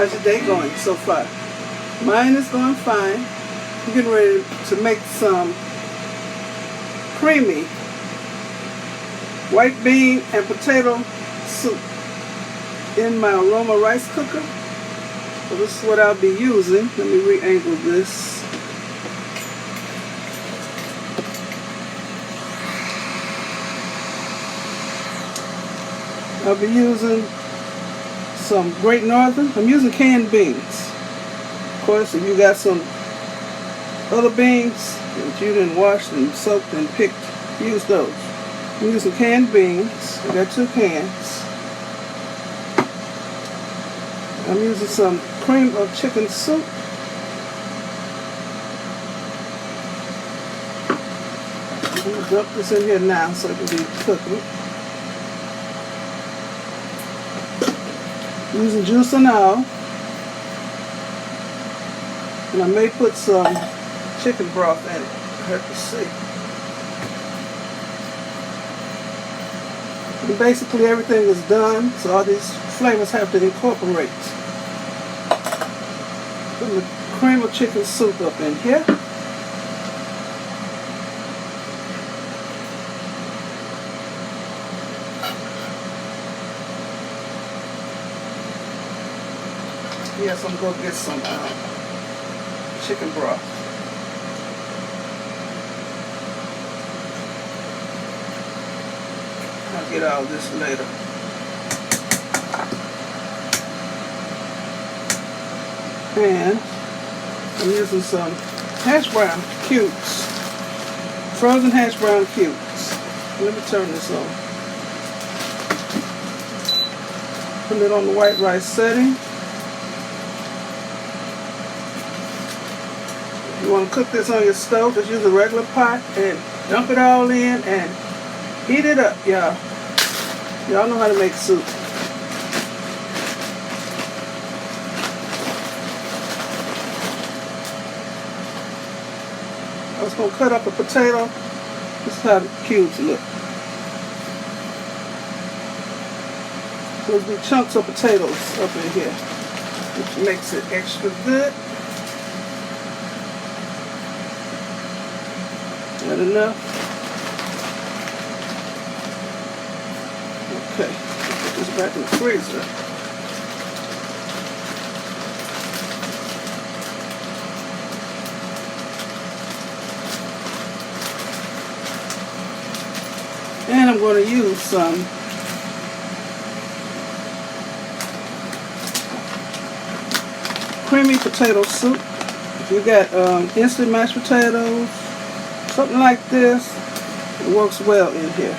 How's your day going so far? Mine is going fine. I'm getting ready to make some creamy white bean and potato soup in my Aroma rice cooker. So this is what I'll be using. Let me re-angle this. I'll be using some Great Northern. I'm using canned beans. Of course, if you got some other beans that you didn't wash and soaked and picked, use those. I'm using canned beans. I got 2 cans. I'm using some cream of chicken soup. I'm going to dump this in here now so it can be cooking. Using juice and all. And I may put some chicken broth in it. I have to see. And basically everything is done, so all these flavors have to incorporate. Put the cream of chicken soup up in here. Yes, I'm going to get some chicken broth. I'll get all this later. And I'm using some hash brown cubes. Frozen hash brown cubes. Let me turn this on. Put it on the white rice setting. If you want to cook this on your stove, just use a regular pot and dump it all in and heat it up, y'all. Y'all know how to make soup. I was going to cut up a potato. This is how the cubes look. So there'll be chunks of potatoes up in here, which makes it extra good. That enough? Okay, put this back in the freezer. And I'm going to use some creamy potato soup. If you got instant mashed potatoes, something like this, it works well in here.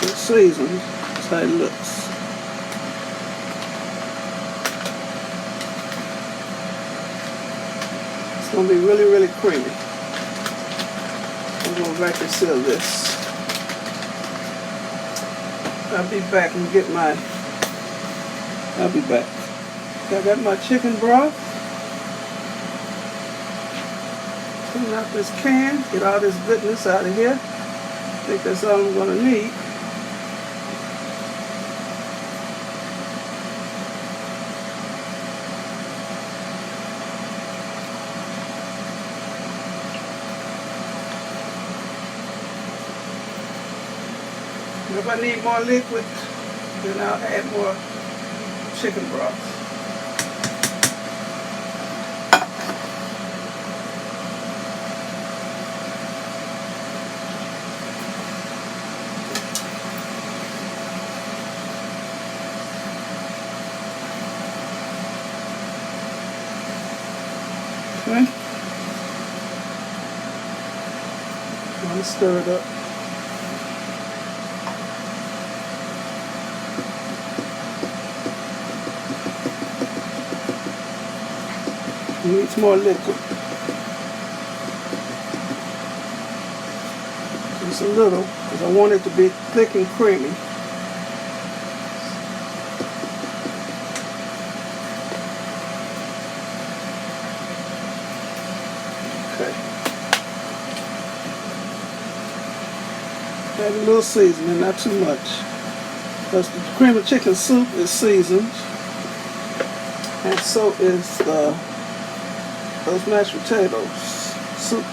It's seasoned. That's how it looks. It's going to be really, really creamy. I'm going to vacuum seal this. I'll be back and get my... I'll be back. I got my chicken broth. Clean out this can, get all this goodness out of here. I think that's all I'm going to need. If I need more liquid, then I'll add more chicken broth. Okay. I'm going to stir it up. It needs more liquid. Just a little, because I want it to be thick and creamy. Okay. Add a little seasoning, not too much. Because the cream of chicken soup is seasoned, and so is those mashed potatoes, soup,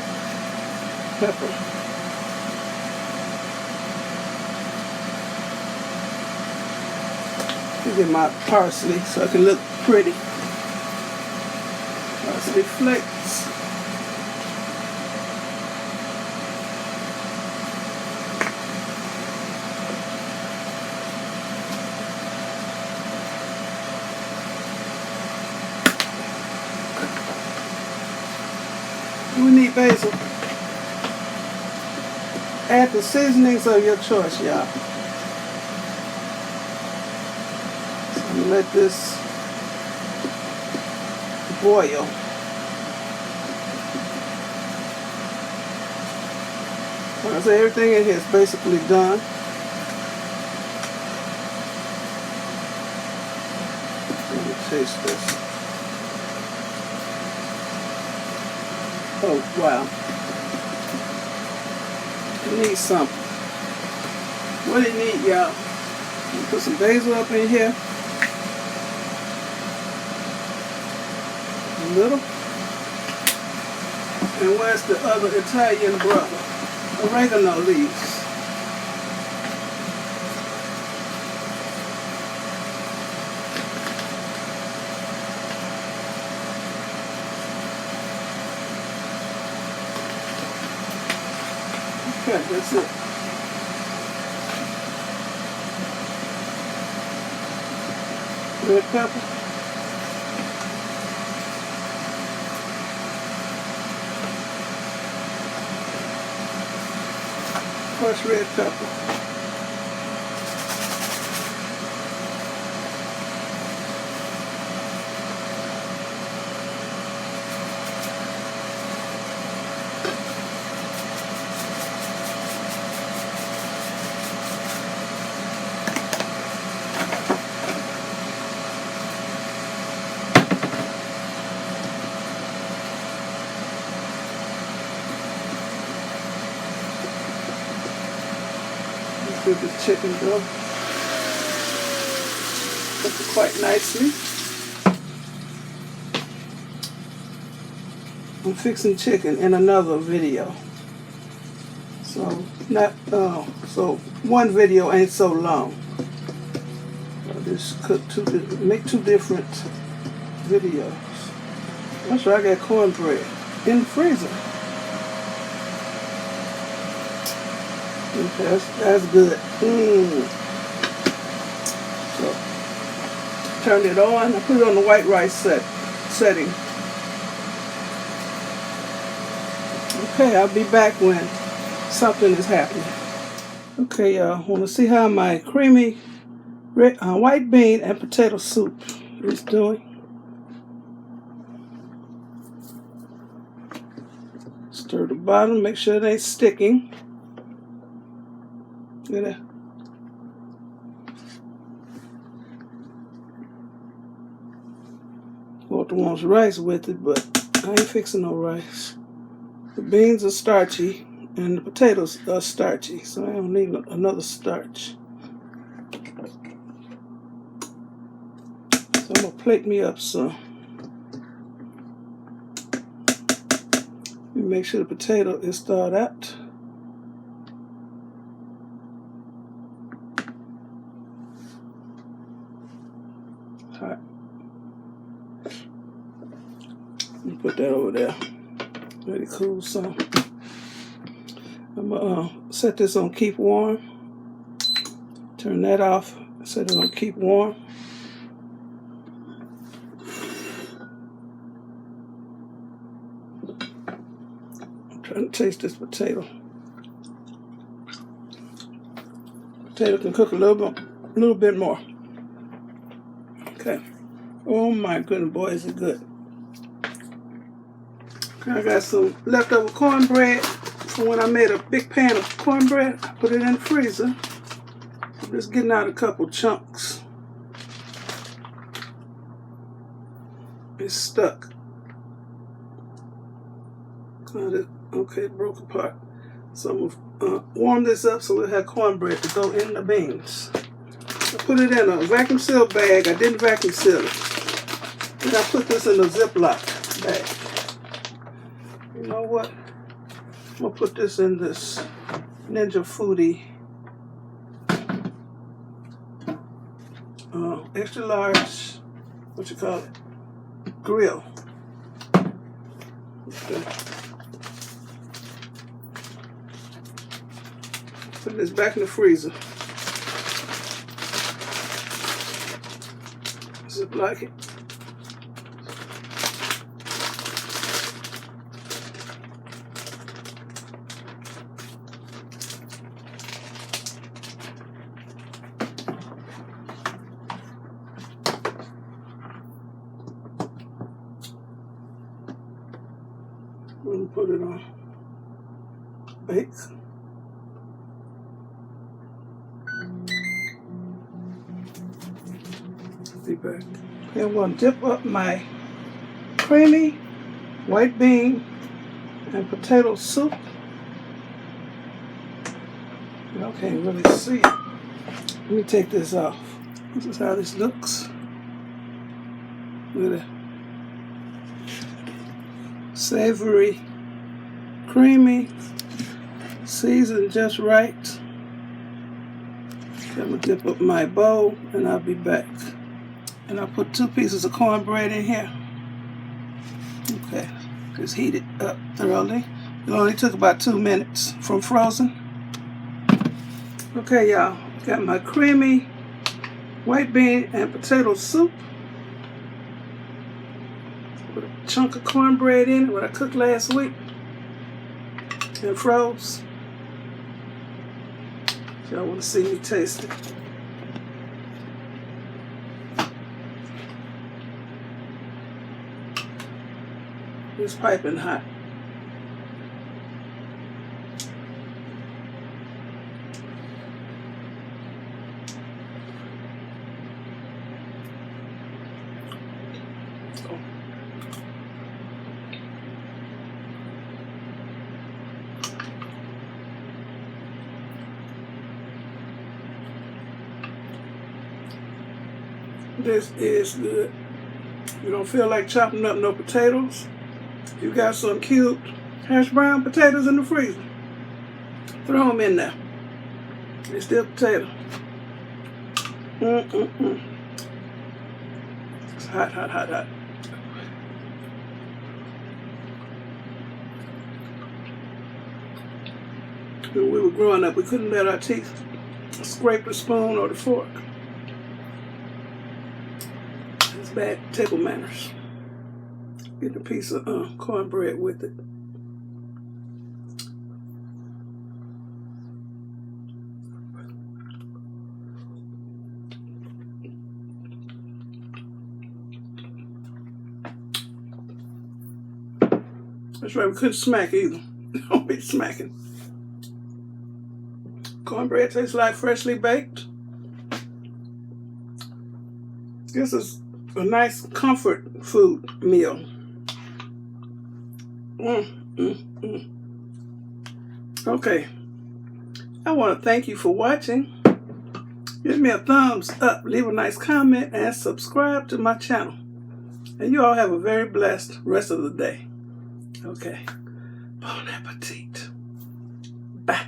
pepper. Get my parsley so I can look pretty. Parsley flakes. We need basil. Add the seasonings of your choice, y'all. Let this boil. Like I say, everything in here is basically done. Let me taste this. Oh, wow. It needs something. What it need, y'all? Put some basil up in here. Little. And where's the other Italian brother? Oregano leaves. Okay, that's it. Red pepper. Crushed red pepper. Let the chicken go. Cook it quite nicely. I'm fixing chicken in another video. So so one video ain't so long. I'll just make two different videos. I'm sure I got cornbread in the freezer. Okay, that's good. So, turn it on. I put it on the white rice setting. Okay, I'll be back when something is happening. Okay, y'all, want to see how my creamy white bean and potato soup is doing. Stir the bottom, make sure it ain't sticking. Look at that. Walter wants rice with it, but I ain't fixing no rice. The beans are starchy and the potatoes are starchy, so I don't need another starch. So I'm gonna plate me up some. Let me make sure the potato is thawed out. Hot. Let me put that over there. Let it cool some. I'm gonna set this on keep warm. Turn that off. Set it on keep warm. I'm trying to taste this potato. Potato can cook a little bit more. Okay. Oh my goodness, boy, is it good. Okay, I got some leftover cornbread from when I made a big pan of cornbread. I put it in the freezer. I'm just getting out a couple chunks. It's stuck. Okay, it broke apart. So I'm going to warm this up so we'll have cornbread to go in the beans. I put it in a vacuum seal bag. I didn't vacuum seal it. And I put this in a Ziploc bag. You know what? I'm going to put this in this Ninja Foodie extra large, what you call it, grill. Okay. Put this back in the freezer. Ziploc it. And put it on bake. Be back. Okay, I'm going to dip up my creamy white bean and potato soup. Y'all can't really see it. Let me take this off. This is how this looks. Look at that. Savory, creamy, seasoned just right. Okay, I'm going to dip up my bowl and I'll be back. And I'll put 2 pieces of cornbread in here. Okay, just heat it up thoroughly. It only took about 2 minutes from frozen. Okay, y'all, got my creamy white bean and potato soup. Put a chunk of cornbread in it, what I cooked last week and froze. Y'all want to see me taste it. It's piping hot. This is good. You don't feel like chopping up no potatoes. You got some cubed hash brown potatoes in the freezer. Throw them in there. They're still potato. It's hot, hot, hot, hot. When we were growing up, we couldn't let our teeth scrape the spoon or the fork. It's bad table manners. Get a piece of cornbread with it. That's right, we couldn't smack either. Don't be smacking. Cornbread tastes like freshly baked. This is a nice comfort food meal. Okay, I want to thank you for watching. Give me a thumbs up, leave a nice comment, and subscribe to my channel. And you all have a very blessed rest of the day. Okay, bon appetit. Bye.